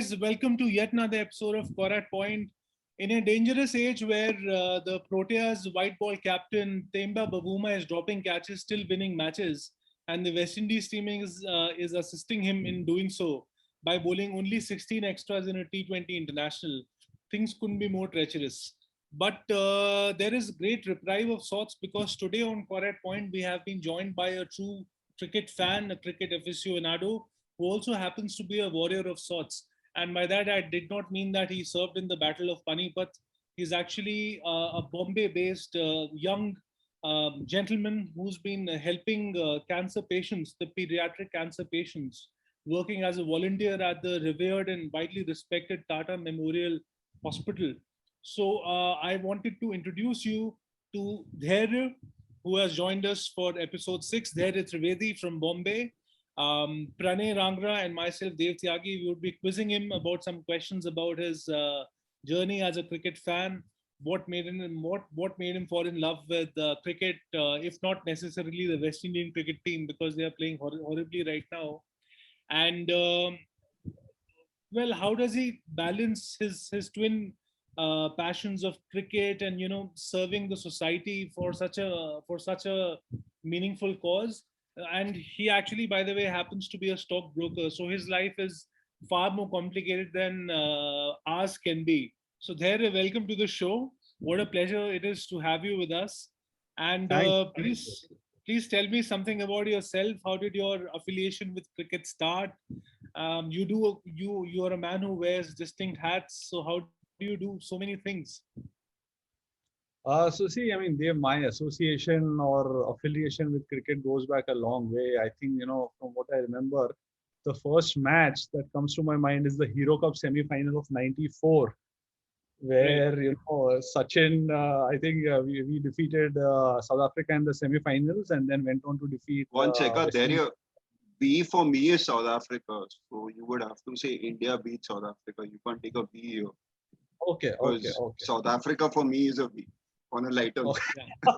guys, welcome to yet another episode of Korat Point. In a dangerous age where the Proteas white ball captain Temba Bavuma is dropping catches, still winning matches, and the West Indies team is assisting him in doing so by bowling only 16 extras in a T20 international, things couldn't be more treacherous. But there is great reprieve of sorts because today on Korat Point we have been joined by a true cricket fan, a cricket aficionado, who also happens to be a warrior of sorts. And by that, I did not mean that he served in the Battle of Panipat. He's actually a Bombay based young gentleman who's been helping cancer patients, the pediatric cancer patients, working as a volunteer at the revered and widely respected Tata Memorial Hospital. So I wanted to introduce you to Dhairya, who has joined us for episode 6. Dhairya Trivedi from Bombay. Pranay Rangra and myself, Dev Tyagi, we would be quizzing him about some questions about his journey as a cricket fan. What made him fall in love with cricket, if not necessarily the West Indian cricket team, because they are playing horribly right now. And well, how does he balance his twin passions of cricket and serving the society for such a meaningful cause? And he actually, by the way, happens to be a stockbroker, so his life is far more complicated than ours can be. So there, welcome to the show. What a pleasure it is to have you with us. And Thanks. please tell me something about yourself. How did your affiliation with cricket start? You are a man who wears distinct hats, so how do you do so many things? So see, I mean, my association or affiliation with cricket goes back a long way. I think, from what I remember, the first match that comes to my mind is the Hero Cup semi-final of '94, where, Sachin, I think we defeated South Africa in the semi-finals and then went on to defeat One checker, West there Indies. you B for me is South Africa. So you would have to say India beats South Africa. You can't take a B here. Okay. Because South Africa for me is a B on a lighter note. Yeah.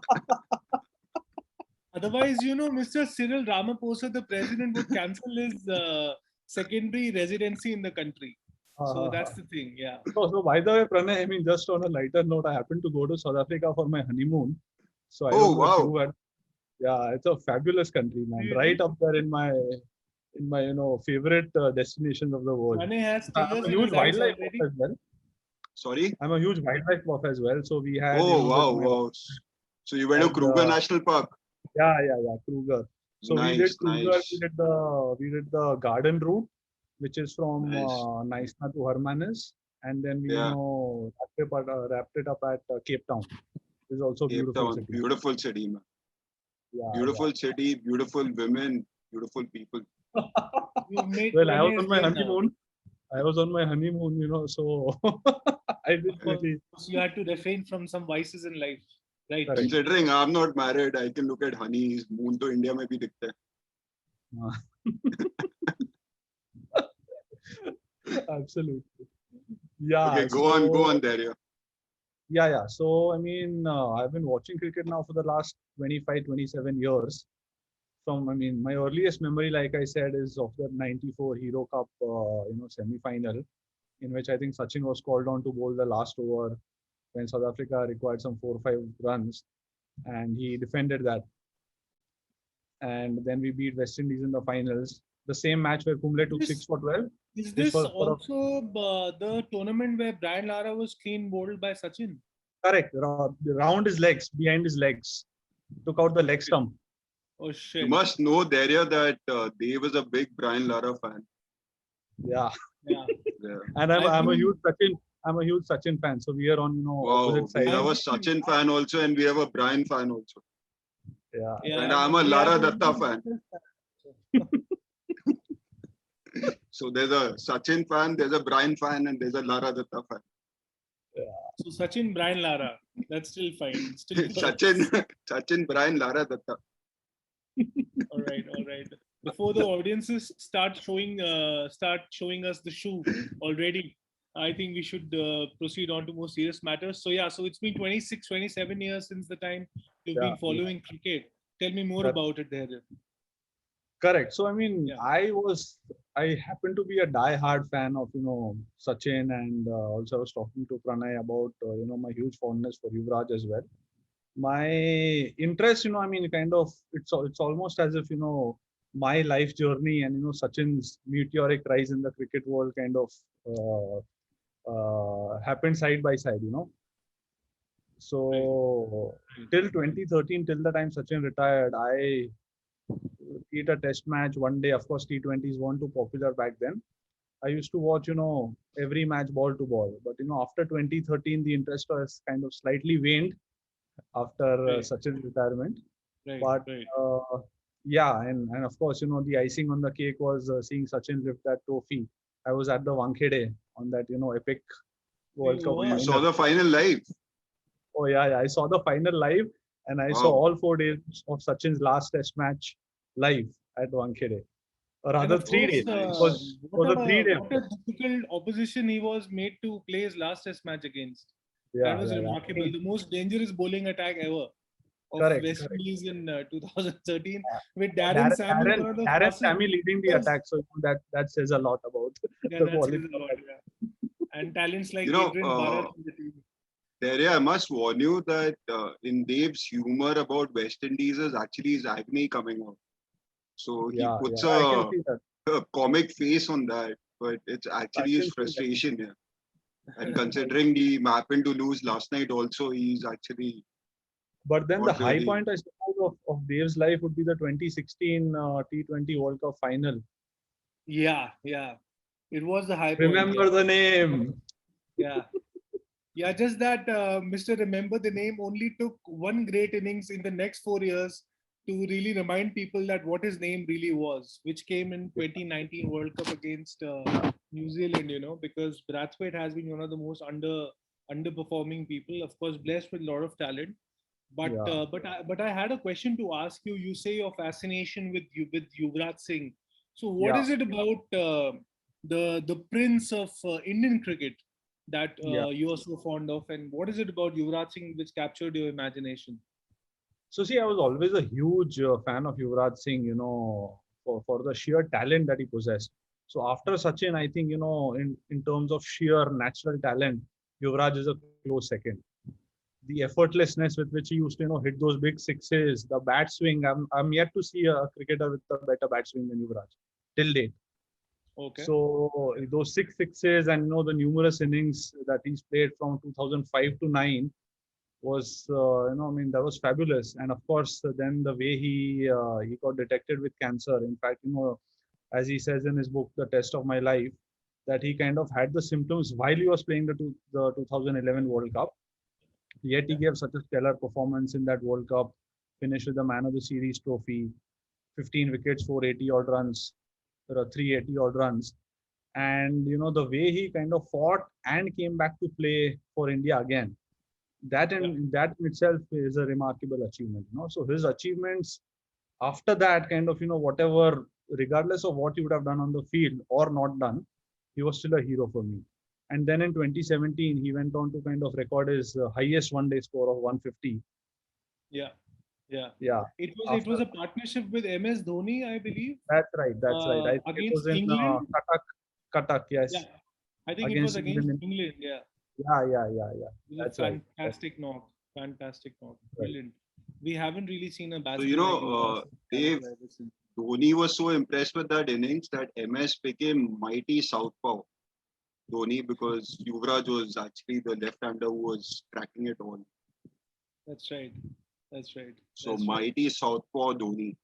Otherwise, Mr. Cyril Ramaphosa, the president, would cancel his secondary residency in the country. So that's the thing, yeah. So by the way, Pranay, I mean, just on a lighter note, I happened to go to South Africa for my honeymoon. So I Oh, don't know if wow. you had, yeah, it's a fabulous country, man. Right up there in my favorite destinations of the world. Pranay has I'm tears a in huge his eyes wildlife already. buff as well. Sorry? I'm a huge wildlife buff as well. So we had. Oh, wow, my, wow. So you went to Kruger National Park? Yeah, Kruger. So we did Nice, Kruger. nice. We did the garden route, which is from Naisna to Hermanus, and then we wrapped it up at Cape Town. It is also a Cape beautiful Town, city. beautiful city, man. Yeah, Beautiful city, beautiful women, beautiful people. Well, I was on my honeymoon. So I did really. So you had to refrain from some vices in life, right? Correct. Considering I'm not married, I can look at honeys. Moon to India may be dikhta hai. Absolutely. Yeah. Okay, go on there, yeah. Yeah. So, I mean, I've been watching cricket now for the last 25, 27 years. My earliest memory, like I said, is of the '94 Hero Cup, semi-final, in which I think Sachin was called on to bowl the last over when South Africa required some 4 or 5 runs, and he defended that. And then we beat West Indies in the finals. The same match where Kumble took 6 for 12. Is this also the tournament where Brian Lara was clean bowled by Sachin? Correct. Round his legs, behind his legs. Took out the leg stump. Oh, shit. You must know, Daria, that Dave is a big Brian Lara fan. Yeah. Yeah. And I'm a huge Sachin fan. So we are on opposite sides. We have a Sachin fan also, and we have a Brian fan also. Yeah. And I'm a Lara Datta fan. So there's a Sachin fan, there's a Brian fan, and there's a Lara Datta fan. Yeah. So Sachin, Brian Lara, that's still fine. Sachin, Brian, Lara Datta. All right. Before the audiences start showing us the shoe already, I think we should proceed on to more serious matters. So it's been 26, 27 years since the time you've been following cricket. Tell me more about it, there. Correct. So I mean, I was I happen to be a die-hard fan of Sachin, and also I was talking to Pranay about my huge fondness for Yuvraj as well. My interest, I mean, kind of, it's almost as if my life journey and Sachin's meteoric rise in the cricket world kind of happened side by side. So till 2013, till the time Sachin retired, I beat a test match one day. Of course, T20s weren't too popular back then. I used to watch, every match ball to ball. But after 2013, the interest has kind of slightly waned after Right. Sachin's retirement. Right. But Right. yeah, and of course, the icing on the cake was seeing Sachin lift that trophy. I was at the Wankhede on that, epic World Cup Oh, you Wow. saw final. the final live. Oh yeah, I saw the final live, and I saw Wow. all 4 days of Sachin's last Test match live at Wankhede. Or And rather, of 3 days. course, Nice. Was a 3 day. what a difficult opposition he was made to play his last test match against. That Yeah, was yeah, yeah. I remarkable. mean, The most dangerous bowling attack ever of correct, West correct. Indies in 2013 Yeah. with Darren Sammy, Darren, one of the Darren fastest Sammy leading the bowlers. attack, so that says a lot about Yeah, the that says quality a of lot. that. Yeah. And talents like You know, Adrian Bharat in the team. Terry, I must warn you that in Dave's humor about West Indies is actually his agony coming out. So he Yeah, puts yeah, I can see that. a comic face on that, but it's I actually can his see that. frustration here. And Right. considering he happened to lose last night, also he's actually But then the not high really. point, I suppose, of Dave's life would be the 2016 T20 World Cup final. Yeah, yeah. It was the high point. Yeah. Remember the name. Yeah. Yeah, just that Mr. Remember the Name only took one great innings in the next 4 years to really remind people that what his name really was, which came in 2019 World Cup against New Zealand, because Brathwaite has been one of the most underperforming people, of course, blessed with a lot of talent. But Yeah, I had a question to ask you. You say your fascination with Yuvraj Singh. So what yeah, is it about the prince of Indian cricket that yeah. you are so fond of, and what is it about Yuvraj Singh which captured your imagination? So see, I was always a huge fan of Yuvraj Singh, for the sheer talent that he possessed. So after Sachin, I think, in terms of sheer natural talent, Yuvraj is a close second. The effortlessness with which he used to, hit those big sixes, the bat swing. I'm yet to see a cricketer with a better bat swing than Yuvraj till date. Okay. So those six sixes and the numerous innings that he's played from 2005 to 9 was I mean, that was fabulous. And of course, then the way he got detected with cancer. In fact, as he says in his book, The Test of My Life, that he kind of had the symptoms while he was playing the 2011 World Cup. Yet he gave such a stellar performance in that World Cup, finished with the Man of the Series trophy, 15 wickets, 480 odd runs, 380 odd runs. And the way he kind of fought and came back to play for India again, that in itself is a remarkable achievement. So his achievements after that, kind of whatever, regardless of what he would have done on the field or not done, he was still a hero for me. And then in 2017, he went on to kind of record his highest one-day score of 150. Yeah, yeah. Yeah, It was a partnership with MS Dhoni, I believe, that's right. That's right. I think it was against in England. Katak, Yeah, yes, I think it was against against England. England. Yeah, Yeah. it was That's a right. fantastic knock. Fantastic knock. Right. Brilliant. We haven't really seen a So batsman like Yuvraj Singh Dave, ever since. Dhoni was so impressed with that innings that MS became mighty southpaw Dhoni because Yuvraj was actually the left-hander who was cracking it all. That's right. That's right. So That's right. mighty southpaw Dhoni.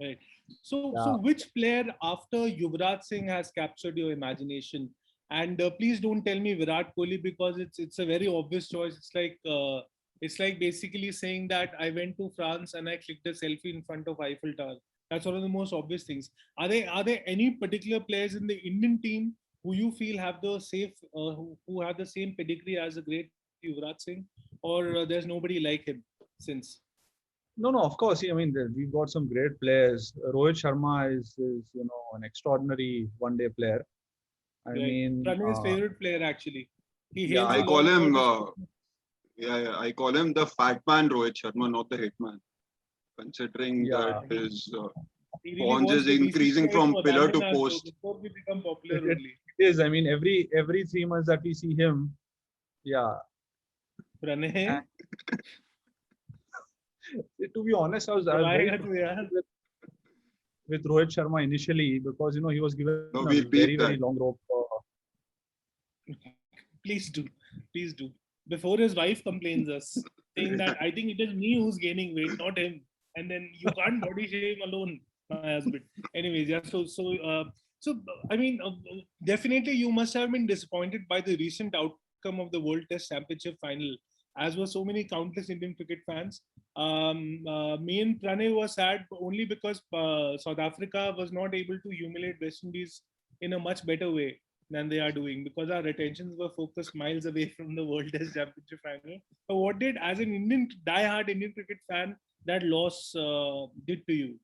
Right. So Yeah. which player after Yuvraj Singh has captured your imagination? And please don't tell me Virat Kohli because it's a very obvious choice. It's like basically saying that I went to France and I clicked a selfie in front of Eiffel Tower. That's one of the most obvious things. Are there any particular players in the Indian team who you feel have the who have the same pedigree as the great Yuvraj Singh, or there's nobody like him since? No, of course. I mean, we've got some great players. Rohit Sharma is an extraordinary one-day player. I Right. mean, Pranay's favorite player actually. He yeah, hails I a call lot him about his I call him the fat man Rohit Sharma, not the hitman. Considering that yeah. his He really Pons wants is the increasing BCCI from to pillar to abandon us post. before we become popular It only. is. I mean, every 3 months that we see him, yeah. Pranay, To be honest, I was very दबाएगा तू frustrated यार. with Rohit Sharma initially because he was given No, a we'll very beat very that. long rope. Please do. Please do. Before his wife complains us, saying that I think it is me who's gaining weight, not him. And then you can't body shame alone, my husband. Anyways, yeah. I mean, definitely you must have been disappointed by the recent outcome of the World Test Championship final, as were so many countless Indian cricket fans. Me and Pranay were sad only because South Africa was not able to humiliate West Indies in a much better way than they are doing, because our attentions were focused miles away from the World Test Championship final. So what did, as an die-hard Indian cricket fan, that loss did to you?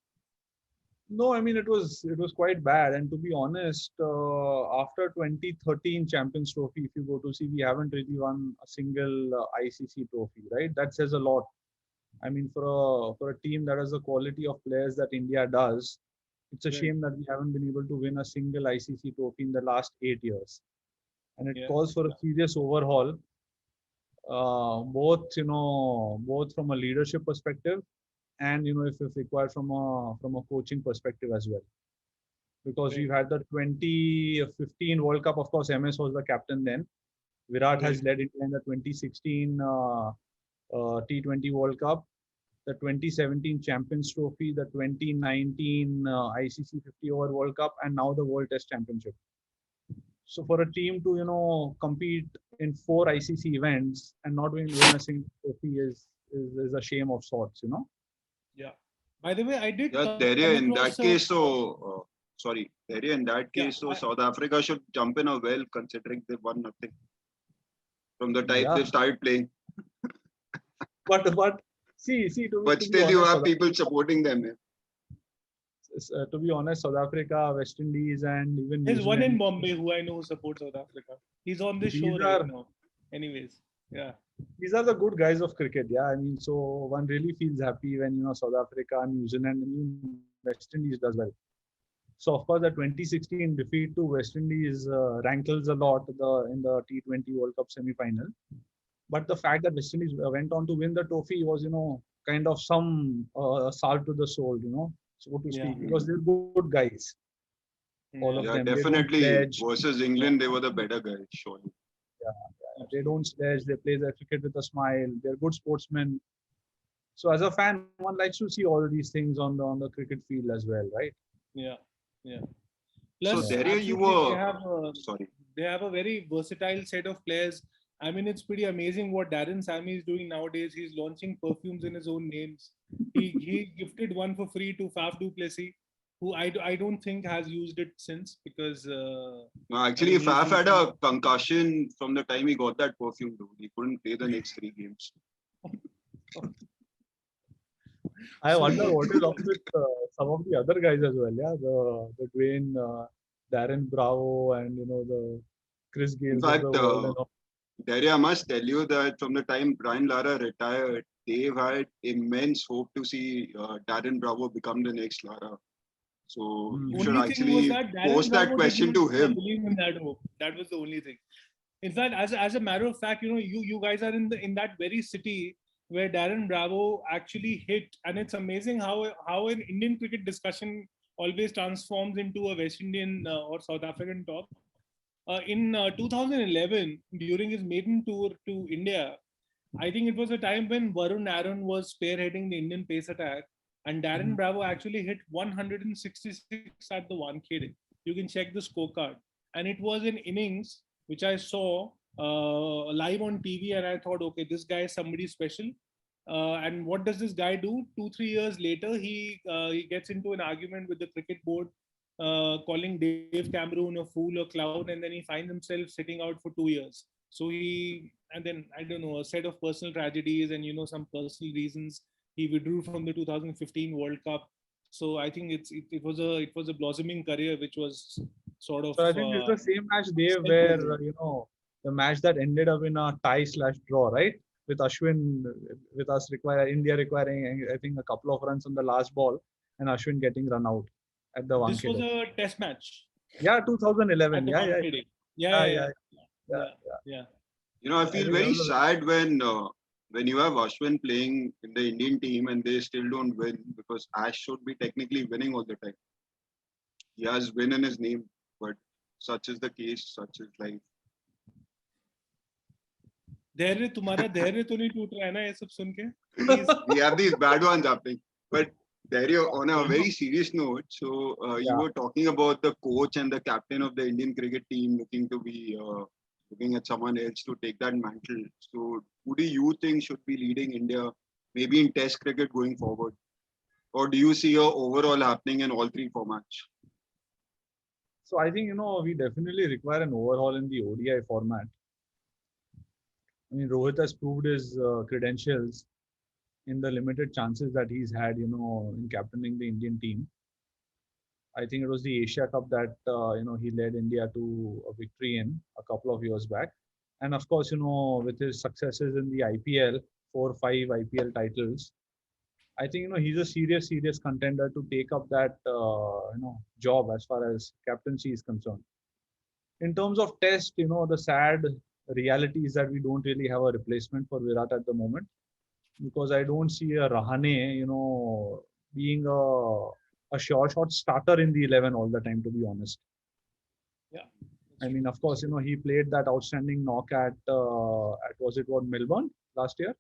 No, I mean it was quite bad. And to be honest, after 2013 Champions Trophy, if you go to see, we haven't really won a single ICC trophy, right? That says a lot. I mean, for a team that has the quality of players that India does, it's a Right. shame that we haven't been able to win a single ICC trophy in the last 8 years. And it Yeah. calls for a serious overhaul, both from a leadership perspective and if required from a coaching perspective as well. Because Right. we've had the 2015 World Cup. Of course, MS was the captain then. Virat has Right. led India in the 2016 T20 World Cup, the 2017 Champions Trophy, the 2019 ICC 50 over World Cup, and now the World Test Championship. So for a team to compete in 4 ICC events and not win a single trophy is a shame of sorts. Yeah. By the way, I did Yeah, come Derya, in across that case, sorry, Derya, in that Yeah, case, South Africa should jump in a well, considering they won nothing from the time Yeah. they started playing. But see to But be still, you honest, have people supporting them. to be honest, South Africa, West Indies, and even New There's one in Zealand. Bombay who I know who supports South Africa. He's on this show These right are now. Anyways, yeah. these are the good guys of cricket. Yeah, I mean, so one really feels happy when South Africa, New Zealand, and even West Indies does well. So of course, the 2016 defeat to West Indies rankles a lot in the T20 World Cup semi-final. But the fact that West Indies went on to win the trophy was, kind of some salt to the soul, so to speak, Yeah. because they're good guys, all of Yeah, them. They don't definitely. pledge. Versus England, they were the better guys, surely. Yeah. They don't sledge. They play their cricket with a smile. They're good sportsmen. So as a fan, one likes to see all of these things on the cricket field as well, right? Yeah. Yeah. So, Plus, Derya, you absolutely, were. Sorry. they have a very versatile set of players. I mean, it's pretty amazing what Darren Sammy is doing nowadays. He's launching perfumes in his own names. He gifted one for free to Faf du Plessis, who I don't think has used it since, because No, actually, he's Faf had using- a concussion from the time he got that perfume, dude. He couldn't play the next 3 games. I So- wonder what is up with some of the other guys as well. Yeah, the Dwayne, Darren Bravo, and the Chris Gales fact, of the world. And all. Derya, I must tell you that from the time Brian Lara retired, they've had immense hope to see Darren Bravo become the next Lara. So you should Only thing was actually that Darren post that Bravo question did to not him. believe in that hope. That was the only thing. In fact, as a matter of fact, you guys are in that very city where Darren Bravo actually hit, and it's amazing how an Indian cricket discussion always transforms into a West Indian or South African talk. In 2011, during his maiden tour to India, I think it was a time when Varun Aaron was spearheading the Indian pace attack, and Darren Bravo actually hit 166 at the Wankhede. You can check the scorecard, and it was an innings which I saw live on TV, and I thought, okay, this guy is somebody special. And what does this guy do? 2-3 years later, he gets into an argument with the cricket board, calling Dave Cameron a fool, a clown, and then he finds himself sitting out for 2 years. So and then I don't know, a set of personal tragedies and some personal reasons, he withdrew from the 2015 World Cup. So I think it was a blossoming career, which was sort of. So I think it's the same match, Dave, where the match that ended up in a tie/draw, right? With Ashwin, with India requiring, I think, a couple of runs on the last ball, and Ashwin getting run out at the This was Wankhede. a test match Yeah, at 2011. the Yeah, yeah, Wankhede. yeah, yeah, yeah, Yeah. yeah. Yeah. You know, I I feel think that very was a sad when you have Ashwin playing in the Indian team and they still don't win, because Ash should be technically winning all the time. He has win in his name, but such is the case, such is life. धैर्य तुम्हारा धैर्य तो नहीं टूट रहा है ना ये सब सुन के? Please. We have these bad ones happening. But Dario, on a Yeah. very serious note, so you Yeah. were talking about the coach and the captain of the Indian cricket team looking to be looking at someone else to take that mantle. So who do you think should be leading India, maybe in Test cricket going forward? Or do you see a overall happening in all three formats? So I think, we definitely require an overhaul in the ODI format. I mean, Rohit has proved his credentials in the limited chances that he's had, in captaining the Indian team. I think it was the Asia Cup that, he led India to a victory in a couple of years back. And of course, with his successes in the IPL, 4 or 5 IPL titles, I think, he's a serious contender to take up that, job as far as captaincy is concerned. In terms of test, the sad reality is that we don't really have a replacement for Virat at the moment, because I don't see a Rahane, being a sure shot starter in the 11 all the time, to be honest. Yeah. I mean, of course, he played that outstanding knock at was it what, Melbourne last year?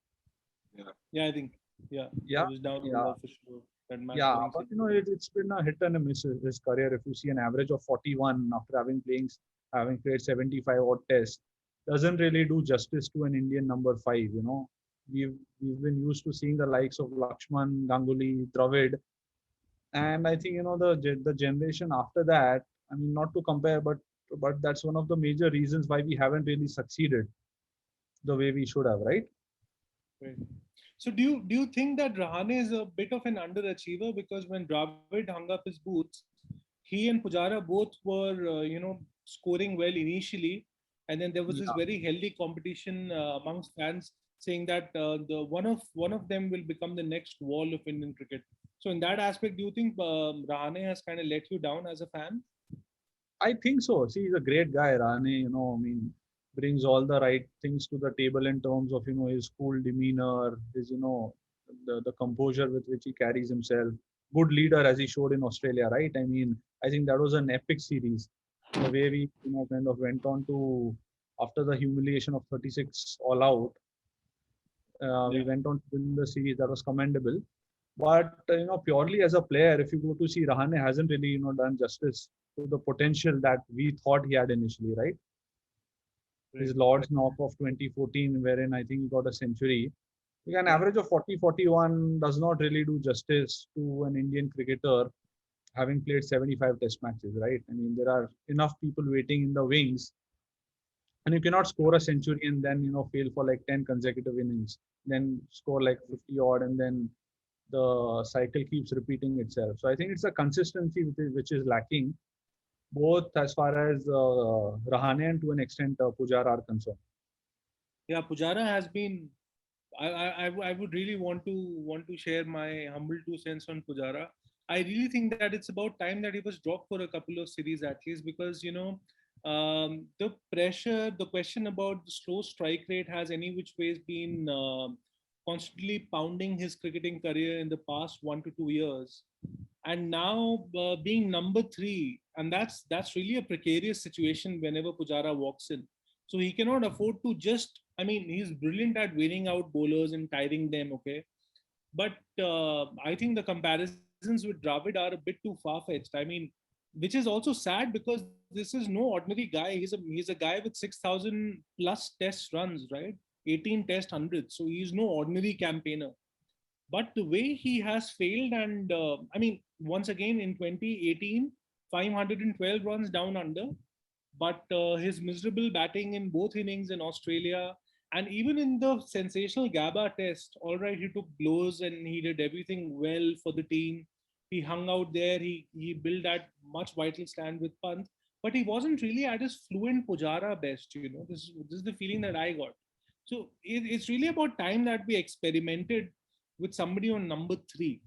Yeah, I think. Yeah. Yeah, It was down yeah. for sure. That match Yeah, winning but series. it's been a hit and a miss his career. If you see an average of 41 after having played 75 odd tests, doesn't really do justice to an Indian number 5. We've been used to seeing the likes of Lakshman, Ganguly, Dravid, and I think the generation after that. I mean, not to compare, but that's one of the major reasons why we haven't really succeeded the way we should have, right? Right. So do you think that Rahane is a bit of an underachiever, because when Dravid hung up his boots, he and Pujara both were scoring well initially, and then there was this Yeah. very healthy competition amongst fans saying that the one of them will become the next wall of Indian cricket. So in that aspect, do you think Rahane has kind of let you down as a fan? I think so. See, he's a great guy, Rane. I mean, brings all the right things to the table in terms of, his cool demeanor, his, the composure with which he carries himself. Good leader, as he showed in Australia, right? I mean, I think that was an epic series. The way we, kind of went on to, after the humiliation of 36 all out, we Yeah. went on to win the series. That was commendable. But purely as a player, if you go to see, Rahane hasn't really done justice to the potential that we thought he had initially, right? His Lord's knock of 2014, wherein I think he got a century. An average of 40-41 does not really do justice to an Indian cricketer having played 75 test matches, right? I mean, there are enough people waiting in the wings, and you cannot score a century and then fail for like 10 consecutive innings, then score like 50 odd, and then the cycle keeps repeating itself. So I think it's a consistency which is lacking, both as far as Rahane and to an extent Pujara are concerned. Yeah, Pujara has been. I would really want to share my humble 2 cents on Pujara. I really think that it's about time that he was dropped for a couple of series at least, because the pressure, the question about the slow strike rate has any which ways been constantly pounding his cricketing career in the past 1 to 2 years, and now being number 3, and that's really a precarious situation whenever Pujara walks in. So he cannot afford to just. I mean, he's brilliant at wearing out bowlers and tiring them. Okay, but I think the comparisons with Dravid are a bit too far fetched. I mean, which is also sad, because this is no ordinary guy. He's a guy with 6,000 plus test runs, right? 18 test hundreds. So he's no ordinary campaigner. But the way he has failed, and I mean, once again in 2018, 512 runs down under, but his miserable batting in both innings in Australia, and even in the sensational Gabba test, all right, he took blows and he did everything well for the team. He hung out there. He built that much vital stand with Pant, but he wasn't really at his fluent Pujara best. This is the feeling that I got. So it's really about time that we experimented with somebody on number 3.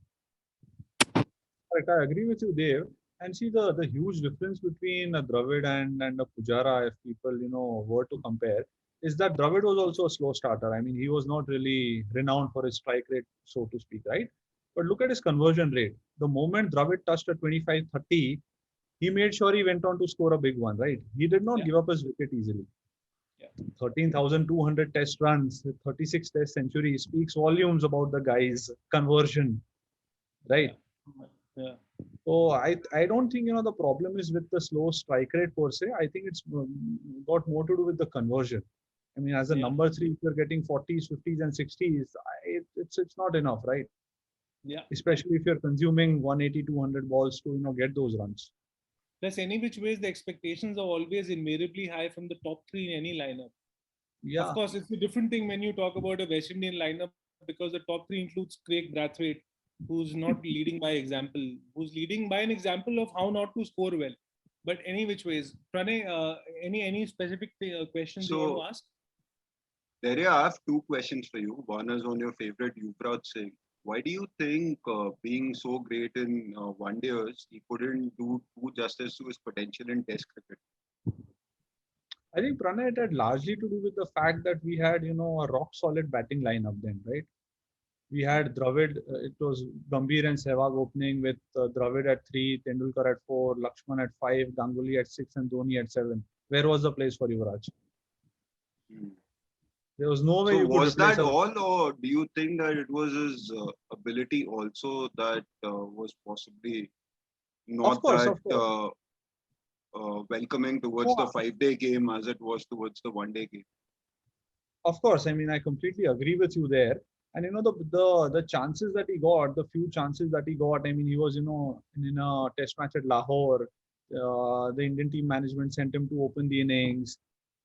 Correct. I agree with you, Dave. And see the huge difference between a Dravid and a Pujara, if people were to compare, is that Dravid was also a slow starter. I mean, he was not really renowned for his strike rate, so to speak, right? But look at his conversion rate. The moment Dravid touched a 25-30, he made sure he went on to score a big one, right? He did not Yeah. give up his wicket easily. Yeah. 13,200 test runs, 36 test centuries speaks volumes about the guy's conversion, right? Yeah. So I don't think the problem is with the slow strike rate per se. I think it's got more to do with the conversion. I mean, as a Yeah. number three, if you're getting 40s, 50s, and 60s, it's not enough, right? Yeah. Especially if you're consuming 180, 200 balls to get those runs. Plus, any which ways, the expectations are always invariably high from the top three in any lineup. Yeah, Of course, it's a different thing when you talk about a West Indian lineup because the top three includes Craig Brathwaite, who's not leading by example, who's leading by an example of how not to score well. But any which ways, Pranay, any specific questions you want So, to ask? Derya, I have two questions for you. One is on your favorite Yuvraj Singh. Why do you think, being so great in one days, he couldn't do justice to his potential in Test cricket? I think Pranay, it had largely to do with the fact that we had a rock solid batting lineup then, right? We had Dravid, it was Gambhir and Sehwag opening with Dravid at 3, Tendulkar at 4, Lakshman at 5, Ganguly at 6, and Dhoni at 7. Where was the place for Yuvraj? Hmm. There was no way So you could was replace that a. all, or do you think that it was his ability also that was possibly Of not course, that of course. welcoming towards No, the 5-day game as it was towards the one-day game? of course. I mean, I completely agree with you there. And the chances that he got, the few chances that he got. I mean, he was in a test match at Lahore. The Indian team management sent him to open the innings.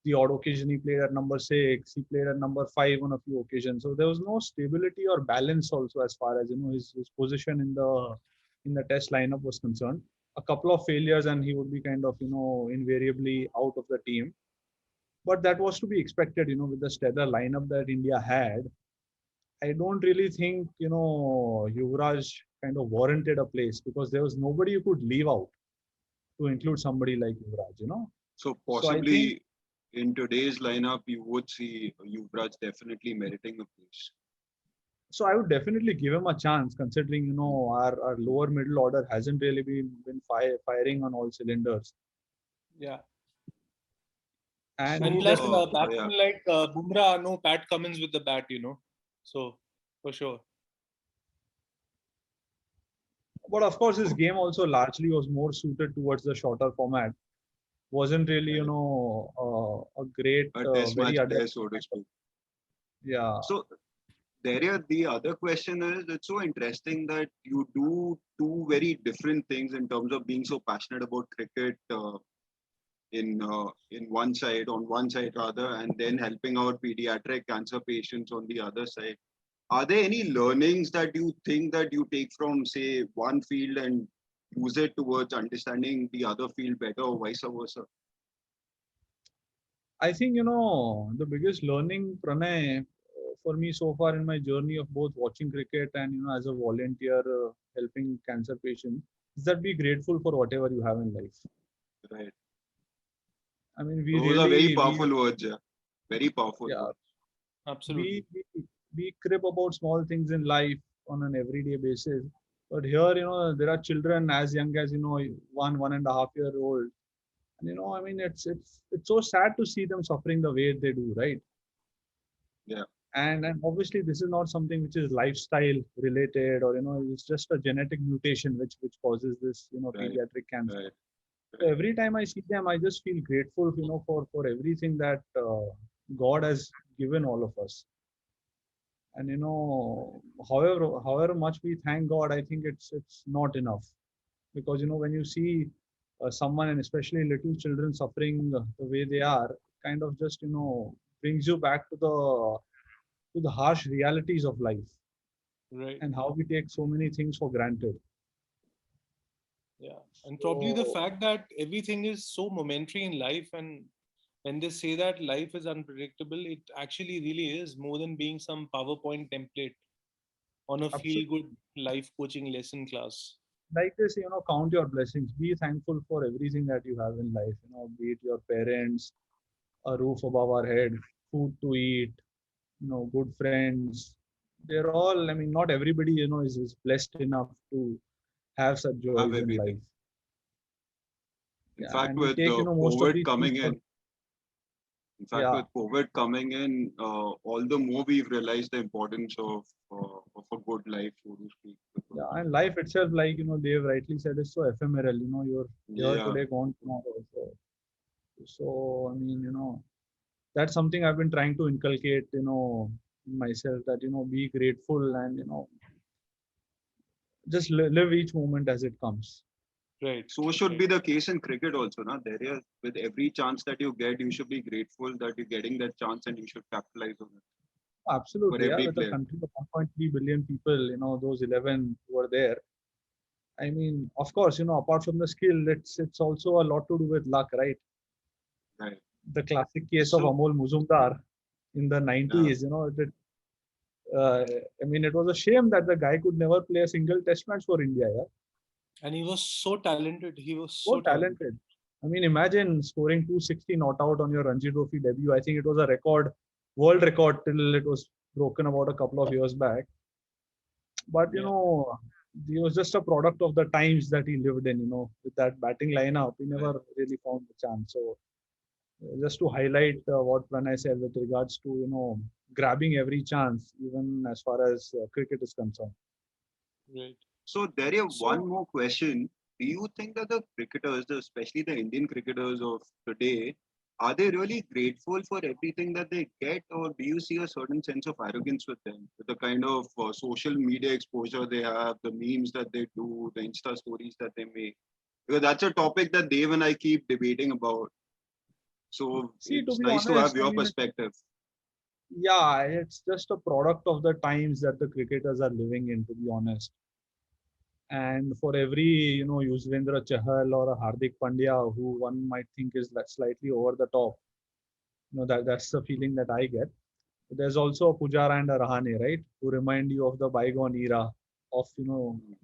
The odd occasion he played at number 6. He played at number 5 on a few occasions. So there was no stability or balance also as far as his position in the test lineup was concerned. A couple of failures and he would be kind of invariably out of the team. But that was to be expected, with the stellar lineup that India had. I don't really think, Yuvraj kind of warranted a place because there was nobody you could leave out to include somebody like Yuvraj. So So I think, possibly in today's lineup, you would see Yuvraj definitely meriting a place. so I would definitely give him a chance considering, our lower middle order hasn't really been firing on all cylinders. Yeah. And So, And he plus, definitely, yeah. batsmen like Bumrah, no Pat Cummins with the bat, So, for sure. but of course, his game also largely was more suited towards the shorter format. Wasn't really, Right. A great, A test very match adept. player, so to speak. Yeah. So, Derya, the other question is, it's so interesting that you do two very different things in terms of being so passionate about cricket in one side, on one side rather, and then helping out pediatric cancer patients on the other side. Are there any learnings that you think that you take from, say, one field and use it towards understanding the other field better, or vice versa? I think, the biggest learning, Pranay, for me so far in my journey of both watching cricket and, as a volunteer helping cancer patients, is that be grateful for whatever you have in life. Right. I mean, Those are very powerful words, yeah. Very powerful yeah, words. Absolutely. we crib about small things in life on an everyday basis. But here, there are children as young as, 1.5 year old. And, I mean, it's so sad to see them suffering the way they do, right? Yeah. And obviously this is not something which is lifestyle related or it's just a genetic mutation which causes this Right. pediatric cancer. Right. So every time I see them I just feel grateful for everything that God has given all of us. And however much we thank God, I think it's not enough, because when you see someone, and especially little children, suffering the way they are, kind of just brings you back to the harsh realities of life Right. and how we take so many things for granted. Yeah. And probably the So, fact that everything is so momentary in life, and when they say that life is unpredictable, it actually really is more than being some PowerPoint template on a feel absolutely, good life coaching lesson class. like they say, count your blessings. Be thankful for everything that you have in life. Be it your parents, a roof above our head, food to eat, good friends. They're all. I mean, not everybody, is blessed enough to have such joys Have in life. everything. In Yeah, fact, and we with take, the most of COVID these things coming for. in fact, Yeah, with COVID coming in, all the more we've realized the importance of a good life, so to speak. yeah, Because, and life itself, like they've rightly said, is so ephemeral. You're here yeah, today, gone tomorrow. So I mean, that's something I've been trying to inculcate, in myself, that be grateful and just live each moment as it comes. Right. so should Right. be the case in cricket also. Na? There is, with every chance that you get, you should be grateful that you're getting that chance and you should capitalize on it for Absolutely, yeah. every With a player. country of 1.3 billion people, those 11 who are there. I mean, of course, apart from the skill, it's also a lot to do with luck, right? Right. The classic case of So, Amol Muzumdar in the yeah, 90s, uh, I mean, it was a shame that the guy could never play a single test match for India. Yeah, And he was so talented. He was so so talented. talented. I mean, imagine scoring 260 not out on your Ranji Trophy debut. I think it was a record, world record, till it was broken about a couple of years back. But Yeah. he was just a product of the times that he lived in. With that batting lineup, he right. never really found the chance. So just to highlight what Pranay said with regards to grabbing every chance, even as far as cricket is concerned. Right. So there is one So more question. Do you think that the cricketers, especially the Indian cricketers of today, are they really grateful for everything that they get, or do you see a certain sense of arrogance with them, with the kind of social media exposure they have, the memes that they do, the Insta stories that they make? Because that's a topic that Dave and I keep debating about. So See, to it's be nice to have honest, I your mean, perspective. yeah, it's just a product of the times that the cricketers are living in, to be honest. And for every, Yuzvendra Chahal or a Hardik Pandya, who one might think is that slightly over the top, that's the feeling that I get. There's also a Pujara and a Rahane, right, who remind you of the bygone era of,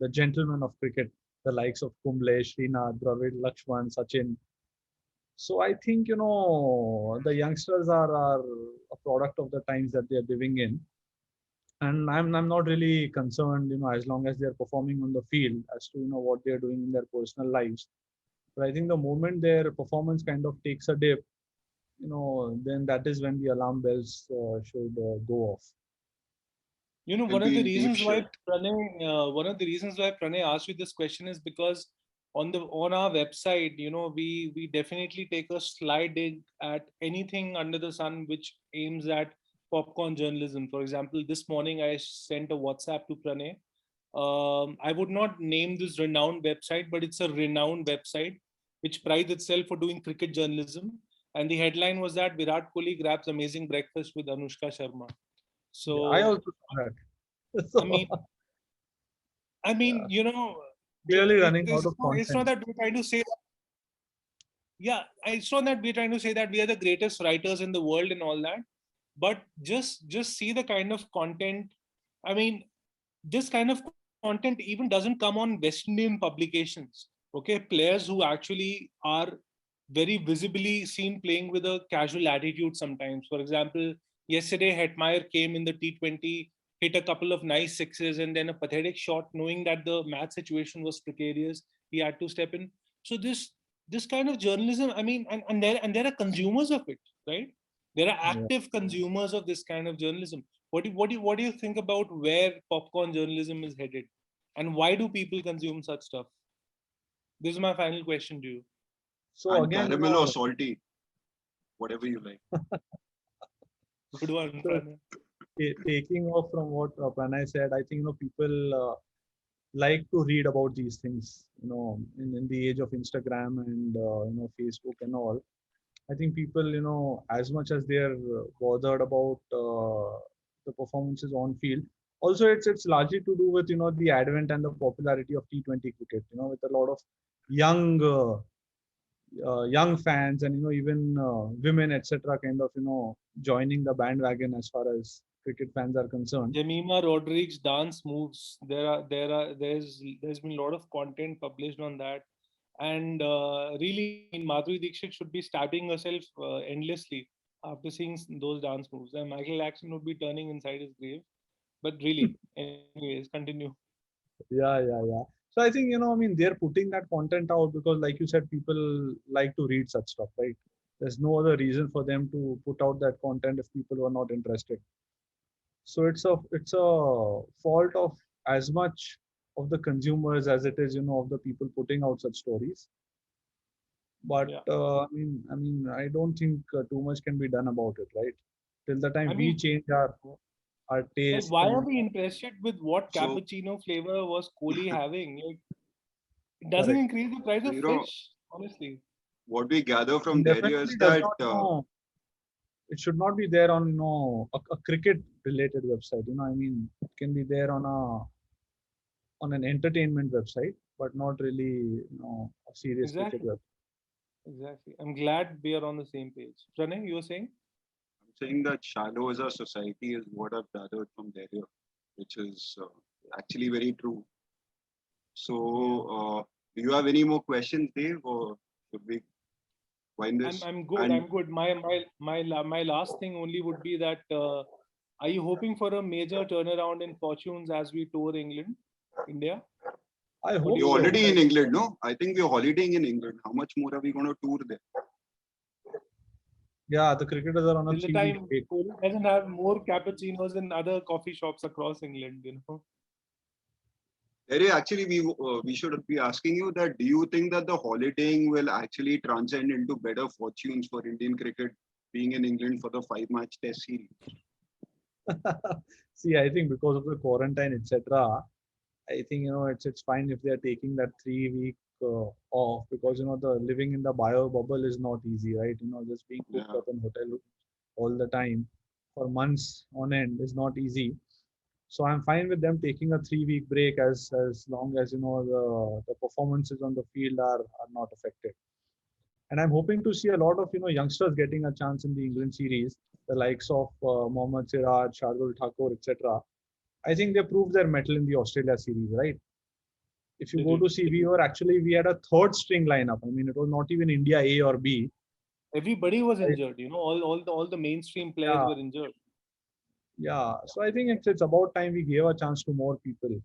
the gentlemen of cricket, the likes of Kumble, Srinath, Dravid, Lakshman, Sachin. So I think, the youngsters are a product of the times that they're living in. And I'm not really concerned, as long as they're performing on the field, as to, what they're doing in their personal lives. But I think the moment their performance kind of takes a dip, then that is when the alarm bells should go off. They'll one of be the in deep reasons why shit. Pranay asked you this question is because on our website, we definitely take a slide dig at anything under the sun which aims at popcorn journalism. For example, this morning I sent a WhatsApp to Pranay. I would not name this renowned website, but it's a renowned website which prides itself for doing cricket journalism. And the headline was that Virat Kohli grabs amazing breakfast with Anushka Sharma. Yeah, I So, also saw that. I So, mean, I mean, yeah, you know, clearly running out of it's not content. that we're trying to say, yeah, it's not that we're trying to say that we are the greatest writers in the world and all that, but just see the kind of content. I mean, this kind of content even doesn't come on West Indian publications. Okay, players who actually are very visibly seen playing with a casual attitude sometimes. For example, yesterday Hetmeyer came in the T20, hit a couple of nice sixes, and then a pathetic shot, knowing that the match situation was precarious. He had to step in. So this kind of journalism, I mean, and there are consumers of it, right? There are Yeah. active consumers of this kind of journalism. What do you think about where popcorn journalism is headed, and why do people consume such stuff? This is my final question to you. So And again, caramel or salty, whatever you like. Good one, so Pranay. taking off from what Pranay said, I think people like to read about these things. In the age of Instagram and Facebook and all. I think people, as much as they're bothered about the performances on field, also it's largely to do with the advent and the popularity of T20 cricket. With a lot of young young fans and even women, etc., kind of joining the bandwagon as far as cricket fans are concerned. Jemima Rodriguez dance moves. There's been a lot of content published on that, and really, Madhuri Dixit should be stabbing herself endlessly after seeing those dance moves. And Michael Jackson would be turning inside his grave. But really, anyways, continue. Yeah. So I think, I mean, they're putting that content out because, like you said, people like to read such stuff, right? There's no other reason for them to put out that content if people are not interested. So it's a fault of as much of the consumers as it is, of the people putting out such stories. But Yeah. I don't think too much can be done about it, right? Till the time I we mean, change our like, taste. why are And we interested with what So- cappuccino flavor was Kohli having? Like, it doesn't Correct. increase the price of You know, fish, honestly. what we gather from And there definitely is does that not, it should not be there on a cricket related website. I mean, it can be there on an entertainment website, but not really a serious cricket Exactly. website. Exactly. I'm glad we are on the same page. Pranay, you were saying? I'm saying that shallow as a society is what I've gathered from there, which is actually very true. So, do you have any more questions, Dave, or should we wind this? I'm good. And I'm good. My last thing only would be that are you hoping for a major turnaround in fortunes as we tour England, India? I hope we're you so. already in England, no? I think we're holidaying in England. How much more are we going to tour there? Yeah, the cricketers are on a Till the 3-week time break. Kohli doesn't have more cappuccinos in other coffee shops across England, Terry, actually, we should be asking you that. Do you think that the holidaying will actually transcend into better fortunes for Indian cricket being in England for the 5-match Test series? See, I think because of the quarantine, etc., I think it's fine if they are taking that 3-week off, because the living in the bio bubble is not easy, right? Just being cooped Yeah. up in hotel rooms all the time for months on end is not easy. So I'm fine with them taking a 3-week break as long as the performances on the field are not affected. And I'm hoping to see a lot of youngsters getting a chance in the England series, the likes of Mohammad Siraj, Shardul Thakur, etc. I think they proved their mettle in the Australia series, right? If you They go did. to see, we had a third string lineup. I mean, it was not even India A or B. Everybody was Right. injured. All the mainstream players Yeah, were injured. yeah. So I think it's about time we gave a chance to more people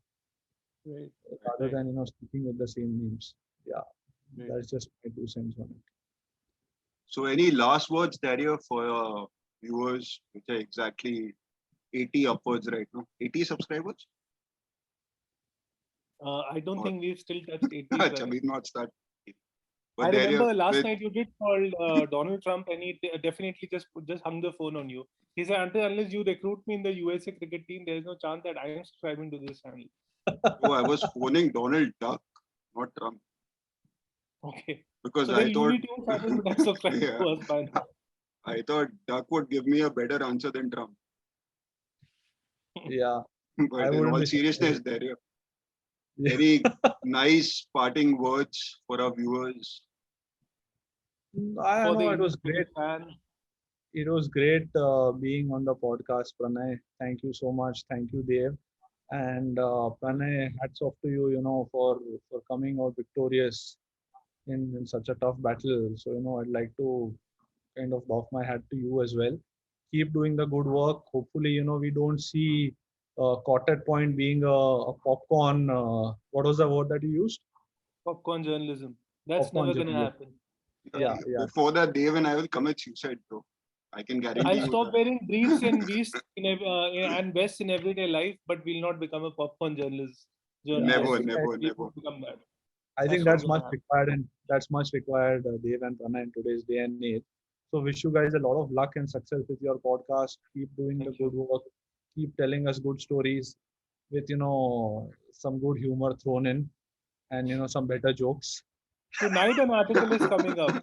Right. rather Right. than sticking with the same names. Yeah, Right. that's just my 2 cents on it. So, any last words, Daria, for your viewers, which are exactly 80 upwards right now? 80 subscribers? I don't Or- think we've still touched 80. Acha, Pranay. we've not started. I But Daria, remember last with, night you did call Donald Trump, and he definitely just hung the phone on you. He said, unless you recruit me in the USA cricket team, there is no chance that I am subscribing to this channel. oh, I was phoning Donald Duck, not Trump, Okay. because So I then thought Looney Tunes fans would have subscribed Yeah. to us by now. I thought Duck would give me a better answer than Trump. Yeah, But I in wouldn't all be seriousness, surprised. Daria, Yeah. any nice parting words for our viewers? I For know the it was Indian great. cricket fan, It was great being on the podcast, Pranay. Thank you so much. Thank you, Dev. And Pranay, hats off to you, for coming out victorious in such a tough battle. So, I'd like to kind of doff my hat to you as well. Keep doing the good work. Hopefully, we don't see Quartet Point being a popcorn. What was the word that you used? popcorn journalism. That's Popcorn never gonna journalism. happen. Yeah. Before that, Dave and I will commit suicide, bro. I can guarantee I'll you stop that. wearing briefs and and vests in everyday life, but will not become a popcorn journalist. Never, I think never, We never. won't become that. I think That's that's not much gonna happen. required, and that's much required, Dev and Prana, in today's day and age. So wish you guys a lot of luck and success with your podcast. Keep doing the Thank good you. work. Keep telling us good stories with some good humor thrown in, and some better jokes. Tonight an article is coming up.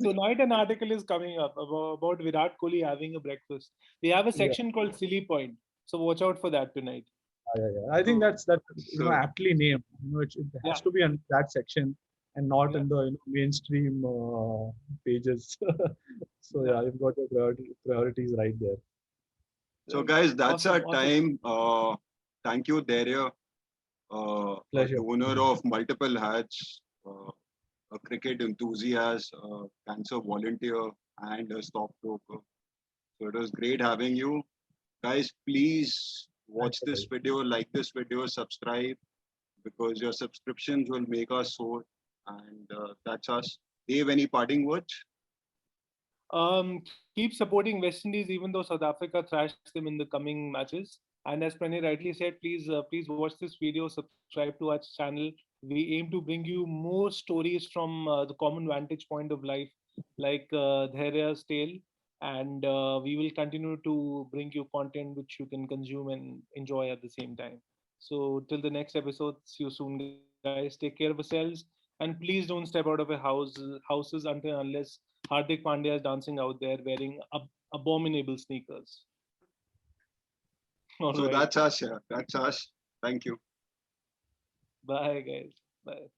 Tonight an article is coming up about Virat Kohli having a breakfast. We have a Yeah, section called Silly Point, so watch out for that tonight. yeah. I think So, that's so aptly named. It Yeah, has to be in that section and not yeah, in the mainstream pages. So yeah. yeah, you've got your priorities right there. So guys, that's Awesome, our time. Thank you, Daria, a Pleasure. donor of multiple hats, a cricket enthusiast, a cancer volunteer, and a stockbroker. So it was great having you. Guys, please watch Thanks, this video, like this video, subscribe, because your subscriptions will make us soar. And that's us. Dave, any parting words? Keep supporting West Indies even though South Africa thrashed them in the coming matches. And as Pranay rightly said, please watch this video, subscribe to our channel. We aim to bring you more stories from the common vantage point of life, like Dhairya's tale, and we will continue to bring you content which you can consume and enjoy at the same time. So till the next episode, see you soon, guys. Take care of yourselves, and please don't step out of your houses until unless Hardik Pandya is dancing out there wearing abominable sneakers. All So right. that's us. Yeah. That's us. Thank you. Bye, guys. Bye.